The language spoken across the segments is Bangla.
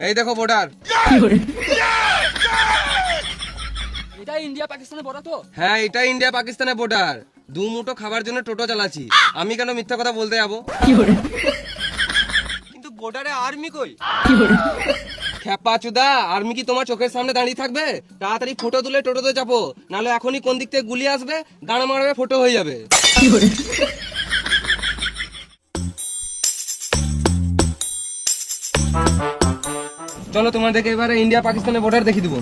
এই দেখো বর্ডার। এটা ইন্ডিয়া পাকিস্তানের বর্ডার তো? হ্যাঁ, এটা ইন্ডিয়া পাকিস্তানের বর্ডার। দু মুঠো খাবার জন্য টোটো চালাচ্ছি। আমি কেন মিথ্যা কথা বলতে যাবো? কিন্তু বর্ডারে আর্মি কই? খেপা চুদা, আর্মি কি তোমার চোখের সামনে দাঁড়িয়ে থাকবে? তাড়াতাড়ি ফটো তুলে টোটোতে চাপো, নাহলে এখনই কোন দিক থেকে গুলি আসবে, দাঁড়া মারবে, ফটো হয়ে যাবে। চলো তোমাদেরকে এবারে ইন্ডিয়া পাকিস্তানের বর্ডার দেখিয়ে দিবো।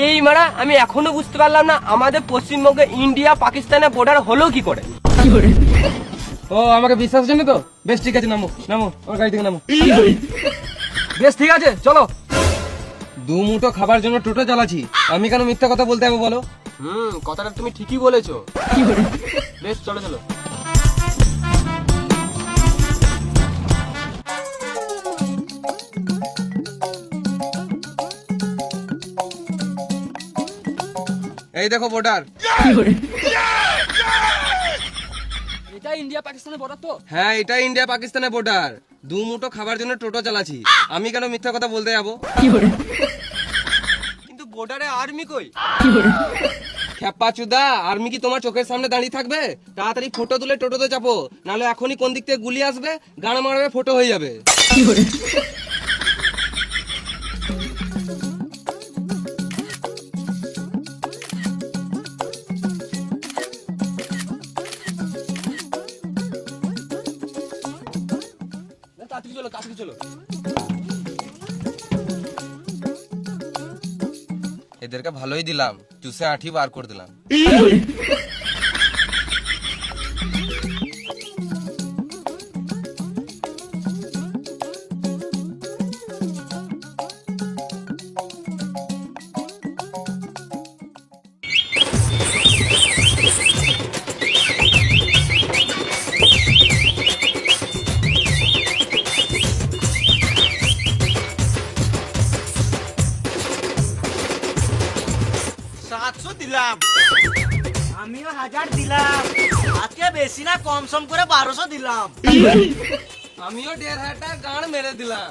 এই মারা, আমি এখনো বুঝতে পারলাম না আমাদের পশ্চিমবঙ্গে ইন্ডিয়া পাকিস্তানের বর্ডার হলো কি করে? ও, আমাকে বিশ্বাস হচ্ছে না তো? বেশ ঠিক আছে, নামো নামো, আমার গাড়ি থেকে নামো। বেশ ঠিক আছে, চলো। দু মুঠো খাবার জন্য টোটো চালাচ্ছি, আমি কেন মিথ্যা কথা বলতে যাবো বলো? কথাটা তুমি ঠিকই বলেছো। বেশ, চলো চলো। এই দেখো বর্ডার। এটা ইন্ডিয়া পাকিস্তানের বর্ডার তো? হ্যাঁ, এটা ইন্ডিয়া পাকিস্তানের বর্ডার। দু মুঠো খাবার জন্য টোটো চালাচ্ছি, আমি কেন মিথ্যা কথা বলতে যাবো? কিন্তু বর্ডারে আর্মি কই? খেপা চুদা, আর্মি কি তোমার চোখের সামনে দাঁড়িয়ে থাকবে? তাড়াতাড়ি ফটো তুলে টোটোতে চাপো, নাহলে এখনই কোন দিক থেকে গুলি আসবে, গাড়া মারবে, ফটো হয়ে যাবে। তাড়াতাড়ি চলো, তাড়াতাড়ি চলো। এদেরকে ভালোই দিলাম, চুষে আঠি বার করে দিলাম। দিলাম, আমিও 1000 দিলাম। আজকে বেশি না, কম সম করে 1200 দিলাম। আমিও 1500 টাকা গান মেরে দিলাম।